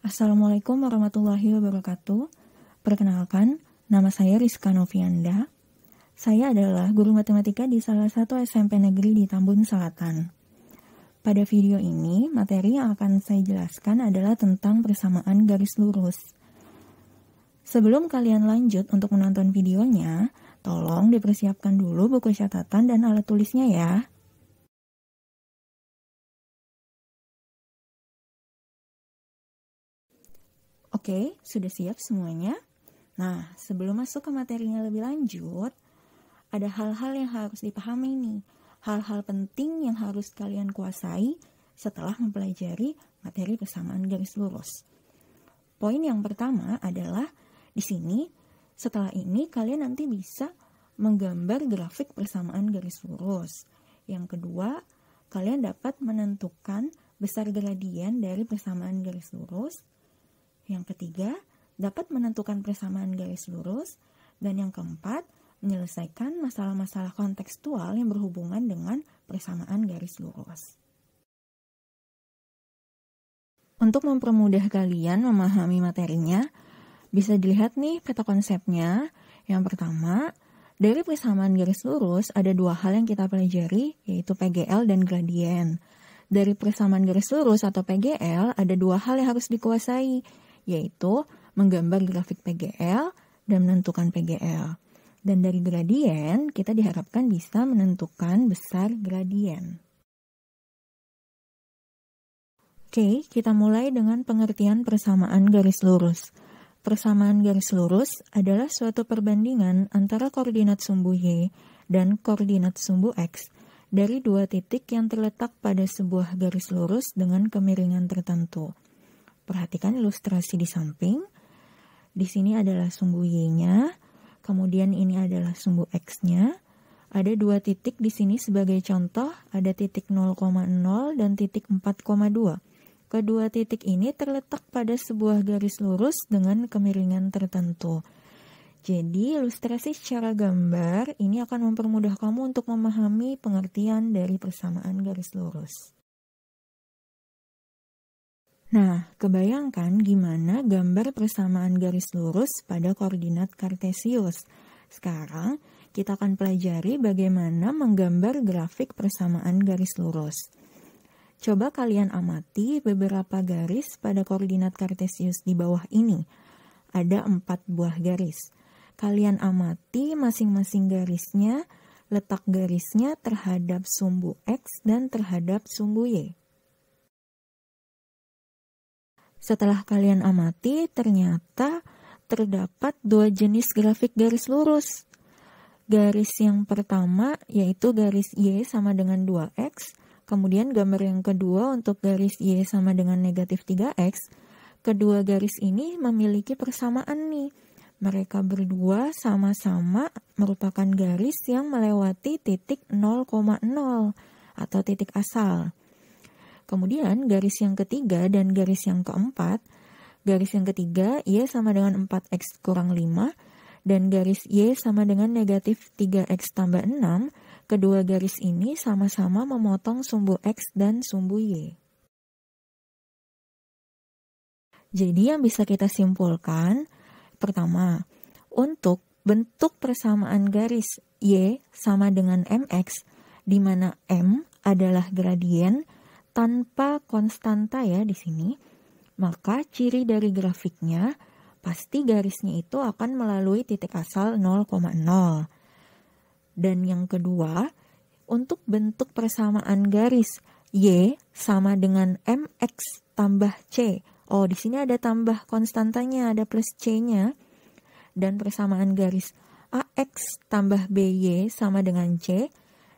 Assalamualaikum warahmatullahi wabarakatuh. Perkenalkan, nama saya Rizka Novianda. Saya adalah guru matematika di salah satu SMP negeri di Tambun Selatan. Pada video ini, materi yang akan saya jelaskan adalah tentang persamaan garis lurus. Sebelum kalian lanjut untuk menonton videonya, tolong dipersiapkan dulu buku catatan dan alat tulisnya ya. Oke, sudah siap semuanya? Nah, sebelum masuk ke materinya lebih lanjut, ada hal-hal yang harus dipahami nih. Hal-hal penting yang harus kalian kuasai setelah mempelajari materi persamaan garis lurus. Poin yang pertama adalah di sini, setelah ini kalian nanti bisa menggambar grafik persamaan garis lurus. Yang kedua, kalian dapat menentukan besar gradien dari persamaan garis lurus. Yang ketiga, dapat menentukan persamaan garis lurus. Dan yang keempat, menyelesaikan masalah-masalah kontekstual yang berhubungan dengan persamaan garis lurus. Untuk mempermudah kalian memahami materinya, bisa dilihat nih peta konsepnya. Yang pertama, dari persamaan garis lurus ada dua hal yang kita pelajari, yaitu PGL dan gradien. Dari persamaan garis lurus atau PGL ada dua hal yang harus dikuasai, yaitu menggambar grafik PGL dan menentukan PGL. Dan dari gradien, kita diharapkan bisa menentukan besar gradien. Oke, kita mulai dengan pengertian persamaan garis lurus. Persamaan garis lurus adalah suatu perbandingan antara koordinat sumbu Y dan koordinat sumbu X dari dua titik yang terletak pada sebuah garis lurus dengan kemiringan tertentu. Perhatikan ilustrasi di samping. Di sini adalah sumbu Y-nya, kemudian ini adalah sumbu X-nya. Ada dua titik di sini sebagai contoh, ada titik 0,0 dan titik 4,2. Kedua titik ini terletak pada sebuah garis lurus dengan kemiringan tertentu. Jadi, ilustrasi secara gambar ini akan mempermudah kamu untuk memahami pengertian dari persamaan garis lurus. Nah, kebayangkan gimana gambar persamaan garis lurus pada koordinat kartesius. Sekarang, kita akan pelajari bagaimana menggambar grafik persamaan garis lurus. Coba kalian amati beberapa garis pada koordinat kartesius di bawah ini. Ada 4 buah garis. Kalian amati masing-masing garisnya, letak garisnya terhadap sumbu X dan terhadap sumbu Y. Setelah kalian amati, ternyata terdapat dua jenis grafik garis lurus. Garis yang pertama yaitu garis Y sama dengan 2X, kemudian gambar yang kedua untuk garis Y sama dengan negatif 3X. Kedua garis ini memiliki persamaan nih. Mereka berdua sama-sama merupakan garis yang melewati titik 0,0 atau titik asal. Kemudian garis yang ketiga dan garis yang keempat, garis yang ketiga Y sama dengan 4X kurang 5, dan garis Y sama dengan negatif 3X tambah 6, kedua garis ini sama-sama memotong sumbu X dan sumbu Y. Jadi yang bisa kita simpulkan, pertama, untuk bentuk persamaan garis Y sama dengan MX, di mana M adalah gradien, tanpa konstanta ya di sini, maka ciri dari grafiknya pasti garisnya itu akan melalui titik asal 0,0. Dan yang kedua, untuk bentuk persamaan garis Y sama dengan MX tambah C. Oh, di sini ada tambah konstantanya, ada plus C-nya. Dan persamaan garis AX tambah BY sama dengan C,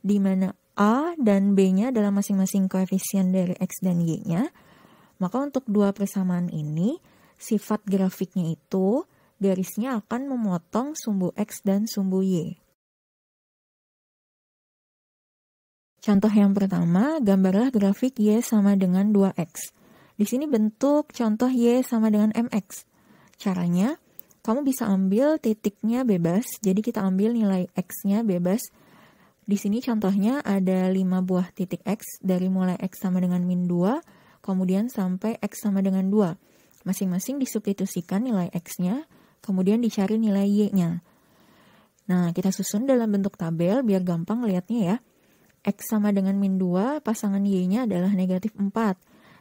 di mana A dan B-nya adalah masing-masing koefisien dari X dan Y-nya. Maka untuk dua persamaan ini, sifat grafiknya itu garisnya akan memotong sumbu X dan sumbu Y. Contoh yang pertama, gambarlah grafik Y sama dengan 2X. Di sini bentuk contoh Y sama dengan MX. Caranya, kamu bisa ambil titiknya bebas, jadi kita ambil nilai X-nya bebas. Di sini contohnya ada 5 buah titik X dari mulai X sama dengan min 2, kemudian sampai X sama dengan 2. Masing-masing disubstitusikan nilai X-nya, kemudian dicari nilai Y-nya. Nah, kita susun dalam bentuk tabel biar gampang lihatnya ya. X sama dengan min 2, pasangan Y-nya adalah negatif 4.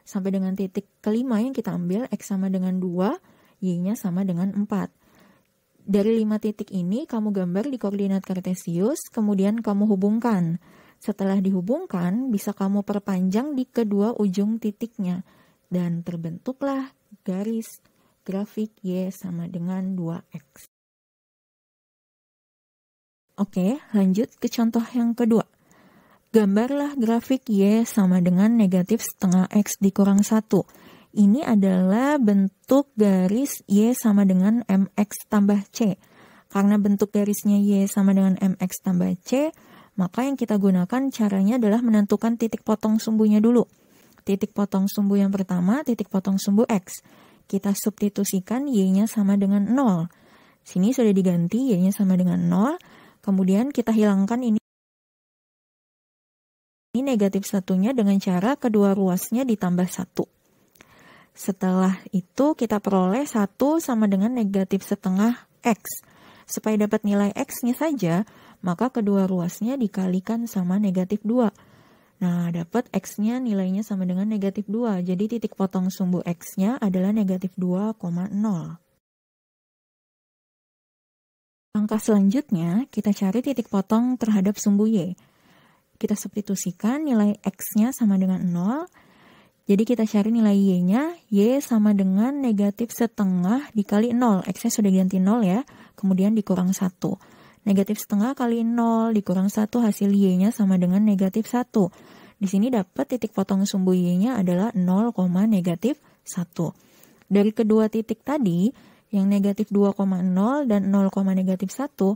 Sampai dengan titik kelima yang kita ambil, X sama dengan 2, Y-nya sama dengan 4. Dari 5 titik ini, kamu gambar di koordinat kartesius, kemudian kamu hubungkan. Setelah dihubungkan, bisa kamu perpanjang di kedua ujung titiknya. Dan terbentuklah garis grafik Y sama dengan 2X. Oke, lanjut ke contoh yang kedua. Gambarlah grafik Y sama dengan negatif setengah X dikurang 1. Ini adalah bentuk garis Y sama dengan MX tambah C. Karena bentuk garisnya Y sama dengan MX tambah C, maka yang kita gunakan caranya adalah menentukan titik potong sumbunya dulu. Titik potong sumbu yang pertama, titik potong sumbu X. Kita substitusikan Y-nya sama dengan 0. Sini sudah diganti Y-nya sama dengan 0. Kemudian kita hilangkan ini negatif satunya dengan cara kedua ruasnya ditambah 1. Setelah itu kita peroleh 1 sama dengan negatif setengah X. Supaya dapat nilai X-nya saja, maka kedua ruasnya dikalikan sama negatif 2. Nah, dapat X-nya nilainya sama dengan negatif 2. Jadi titik potong sumbu X-nya adalah negatif 2,0. Langkah selanjutnya, kita cari titik potong terhadap sumbu Y. Kita substitusikan nilai X-nya sama dengan 0. Jadi kita cari nilai Y-nya, Y sama dengan negatif setengah dikali 0. X-nya sudah ganti 0 ya, kemudian dikurang 1. Negatif setengah kali 0 dikurang 1 hasil Y-nya sama dengan negatif 1. Di sini dapat titik potong sumbu Y-nya adalah 0, negatif 1. Dari kedua titik tadi, yang negatif 2,0 dan 0, negatif 1,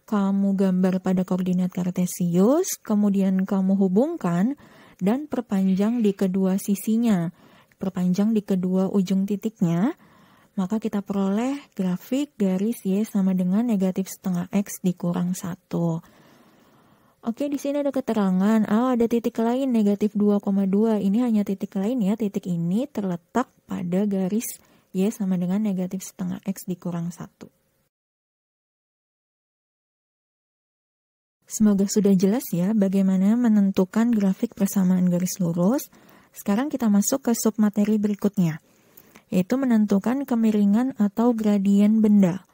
kamu gambar pada koordinat kartesius, kemudian kamu hubungkan, dan perpanjang di kedua sisinya, perpanjang di kedua ujung titiknya, maka kita peroleh grafik garis Y sama dengan negatif setengah X dikurang 1. Oke, di sini ada keterangan, ada titik lain negatif 2,2, ini hanya titik lain ya, titik ini terletak pada garis Y sama dengan negatif setengah X dikurang 1. Semoga sudah jelas ya bagaimana menentukan grafik persamaan garis lurus. Sekarang kita masuk ke submateri berikutnya, yaitu menentukan kemiringan atau gradien benda.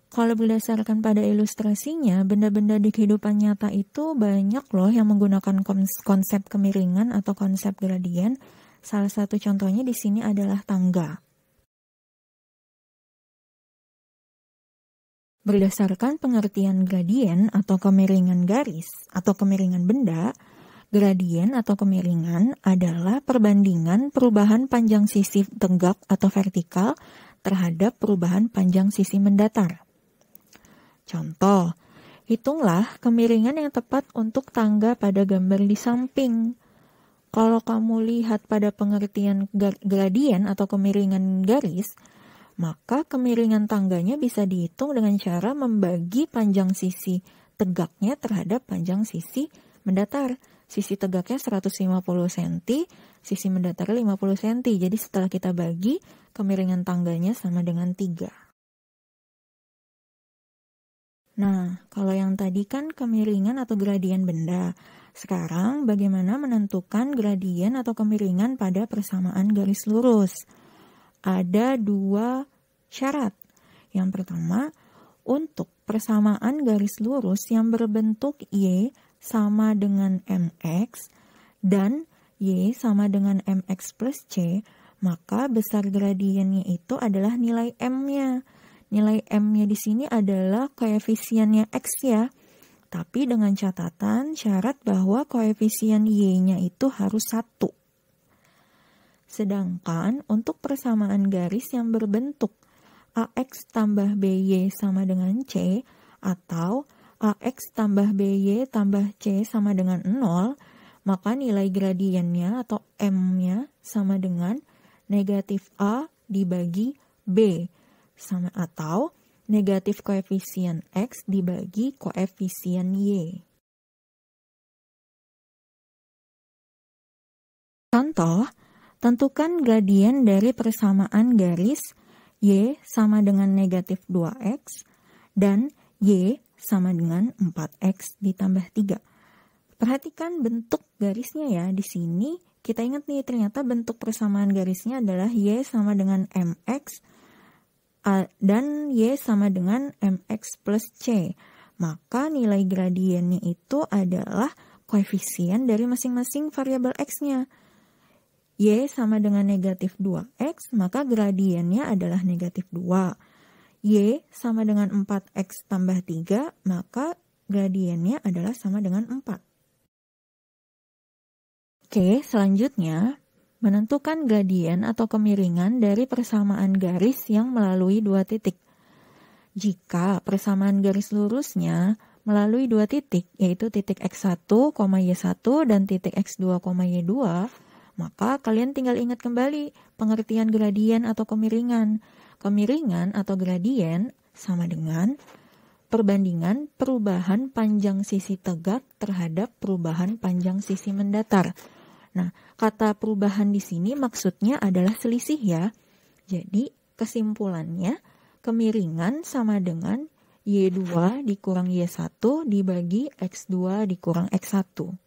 Kalau berdasarkan pada ilustrasinya, benda-benda di kehidupan nyata itu banyak loh yang menggunakan konsep kemiringan atau konsep gradien. Salah satu contohnya di sini adalah tangga. Berdasarkan pengertian gradien atau kemiringan garis atau kemiringan benda, gradien atau kemiringan adalah perbandingan perubahan panjang sisi tegak atau vertikal terhadap perubahan panjang sisi mendatar. Contoh, hitunglah kemiringan yang tepat untuk tangga pada gambar di samping. Kalau kamu lihat pada pengertian gradien atau kemiringan garis, maka kemiringan tangganya bisa dihitung dengan cara membagi panjang sisi tegaknya terhadap panjang sisi mendatar. Sisi tegaknya 150 cm, sisi mendatar 50 cm. Jadi setelah kita bagi, kemiringan tangganya sama dengan 3. Nah, kalau yang tadi kan kemiringan atau gradien benda. Sekarang bagaimana menentukan gradien atau kemiringan pada persamaan garis lurus? Ada 2 syarat. Yang pertama, untuk persamaan garis lurus yang berbentuk Y sama dengan MX dan Y sama dengan MX plus C, maka besar gradiennya itu adalah nilai M-nya. Nilai M-nya di sini adalah koefisiennya X ya. Tapi dengan catatan syarat bahwa koefisien Y-nya itu harus 1. Sedangkan untuk persamaan garis yang berbentuk AX tambah BY sama dengan C atau AX tambah BY tambah C sama dengan 0, maka nilai gradiennya atau M-nya sama dengan negatif A dibagi B sama atau negatif koefisien X dibagi koefisien Y. Contoh, tentukan gradien dari persamaan garis Y sama dengan negatif 2X dan Y sama dengan 4X ditambah 3. Perhatikan bentuk garisnya ya. Di sini kita ingat nih, ternyata bentuk persamaan garisnya adalah Y sama dengan MX dan Y sama dengan MX plus C. Maka nilai gradiennya itu adalah koefisien dari masing-masing variabel X-nya. Y sama dengan negatif 2X, maka gradiennya adalah negatif 2. Y sama dengan 4X tambah 3, maka gradiennya adalah sama dengan 4. Oke, selanjutnya, menentukan gradien atau kemiringan dari persamaan garis yang melalui dua titik. Jika persamaan garis lurusnya melalui dua titik, yaitu titik X1, Y1 dan titik X2, Y2, maka kalian tinggal ingat kembali pengertian gradien atau kemiringan. Kemiringan atau gradien sama dengan perbandingan perubahan panjang sisi tegak terhadap perubahan panjang sisi mendatar. Nah, kata perubahan di sini maksudnya adalah selisih ya. Jadi, kesimpulannya kemiringan sama dengan Y2 dikurang Y1 dibagi X2 dikurang X1.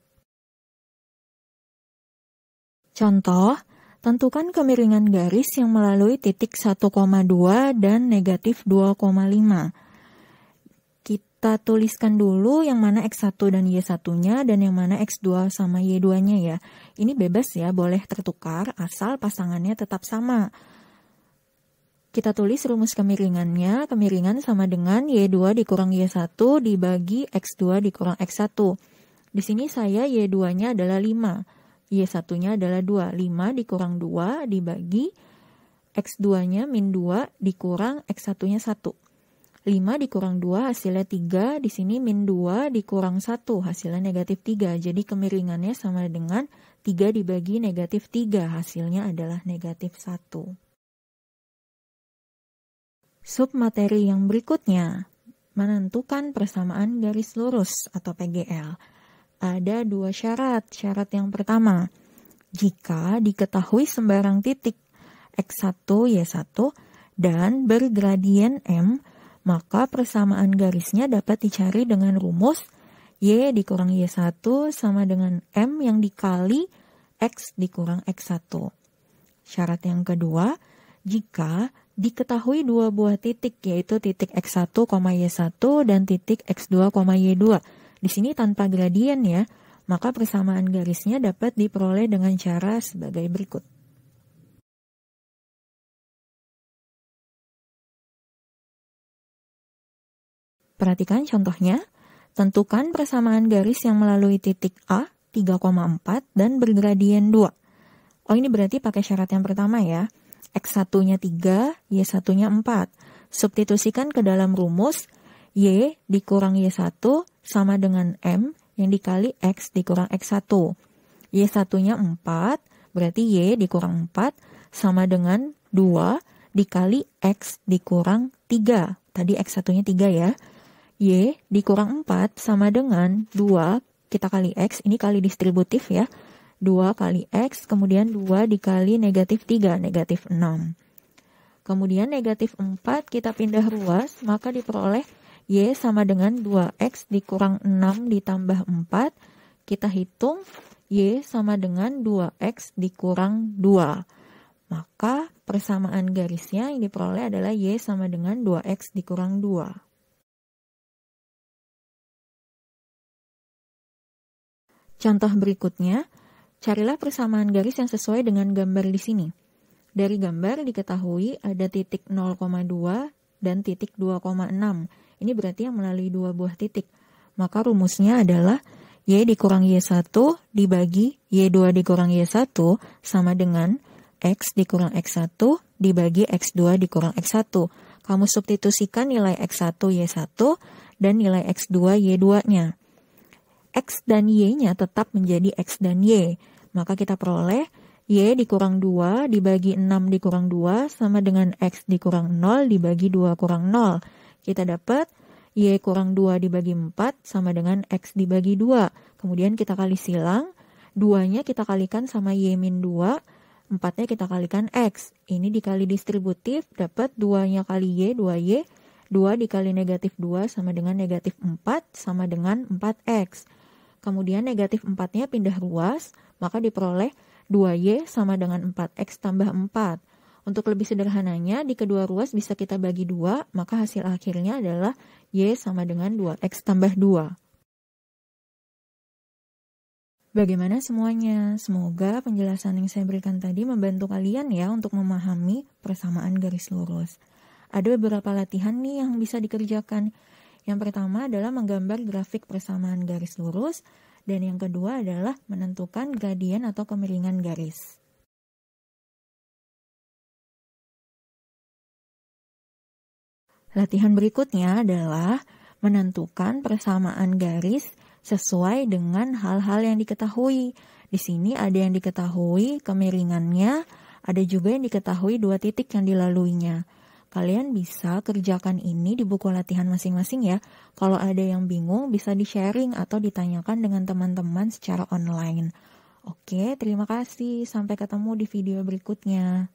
Contoh, tentukan kemiringan garis yang melalui titik 1,2 dan negatif 2,5. Kita tuliskan dulu yang mana X1 dan Y1-nya dan yang mana X2 sama Y2-nya ya. Ini bebas ya, boleh tertukar asal pasangannya tetap sama. Kita tulis rumus kemiringannya, kemiringan sama dengan Y2 dikurang Y1 dibagi X2 dikurang X1. Di sini saya Y2-nya adalah 5. Y1-nya adalah 2. 5 dikurang 2 dibagi X2-nya min 2 dikurang X1-nya 1. 5 dikurang 2 hasilnya 3. Di sini min 2 dikurang 1 hasilnya negatif 3. Jadi kemiringannya sama dengan 3 dibagi negatif 3. Hasilnya adalah negatif 1. Submateri yang berikutnya, menentukan persamaan garis lurus atau PGL. Ada dua syarat. Syarat yang pertama, jika diketahui sembarang titik X1, Y1 dan bergradien M, maka persamaan garisnya dapat dicari dengan rumus Y dikurang Y1 sama dengan M yang dikali X dikurang X1. Syarat yang kedua, jika diketahui dua buah titik yaitu titik X1, Y1 dan titik X2, Y2. Di sini tanpa gradien ya, maka persamaan garisnya dapat diperoleh dengan cara sebagai berikut. Perhatikan contohnya, tentukan persamaan garis yang melalui titik A 3,4 dan bergradien 2. Oh, ini berarti pakai syarat yang pertama ya. X1-nya 3, Y1-nya 4. Substitusikan ke dalam rumus Y dikurang Y1 sama dengan M yang dikali X dikurang X1. Y1-nya 4, berarti Y dikurang 4 sama dengan 2 dikali X dikurang 3. Tadi X1-nya 3 ya. Y dikurang 4 sama dengan 2, kita kali X, ini kali distributif ya. 2 kali X, kemudian 2 dikali negatif 3, negatif 6. Kemudian negatif 4 kita pindah ruas, maka diperoleh Y sama dengan 2X dikurang 6 ditambah 4. Kita hitung Y sama dengan 2X dikurang 2. Maka persamaan garisnya yang diperoleh adalah Y sama dengan 2X dikurang 2. Contoh berikutnya, carilah persamaan garis yang sesuai dengan gambar di sini. Dari gambar diketahui ada titik 0,2 dan titik 2,6. Ini berarti yang melalui dua buah titik. Maka rumusnya adalah Y dikurang Y1 dibagi Y2 dikurang Y1 sama dengan X dikurang X1 dibagi X2 dikurang X1. Kamu substitusikan nilai X1 Y1 dan nilai X2 Y2-nya. X dan Y-nya tetap menjadi X dan Y. Maka kita peroleh Y dikurang 2 dibagi 6 dikurang 2 sama dengan X dikurang 0 dibagi 2 kurang 0. Kita dapat Y kurang 2 dibagi 4 sama dengan X dibagi 2. Kemudian kita kali silang, 2-nya kita kalikan sama Y min 2, 4-nya kita kalikan X. Ini dikali distributif, dapat 2-nya kali Y, 2Y. 2 dikali negatif 2 sama dengan negatif 4 sama dengan 4X. Kemudian negatif 4-nya pindah ruas, maka diperoleh 2Y sama dengan 4X tambah 4. Untuk lebih sederhananya, di kedua ruas bisa kita bagi 2, maka hasil akhirnya adalah Y sama dengan 2X tambah 2. Bagaimana semuanya? Semoga penjelasan yang saya berikan tadi membantu kalian ya untuk memahami persamaan garis lurus. Ada beberapa latihan nih yang bisa dikerjakan. Yang pertama adalah menggambar grafik persamaan garis lurus, dan yang kedua adalah menentukan gradien atau kemiringan garis. Latihan berikutnya adalah menentukan persamaan garis sesuai dengan hal-hal yang diketahui. Di sini ada yang diketahui kemiringannya, ada juga yang diketahui 2 titik yang dilaluinya. Kalian bisa kerjakan ini di buku latihan masing-masing ya. Kalau ada yang bingung bisa di-sharing atau ditanyakan dengan teman-teman secara online. Oke, terima kasih. Sampai ketemu di video berikutnya.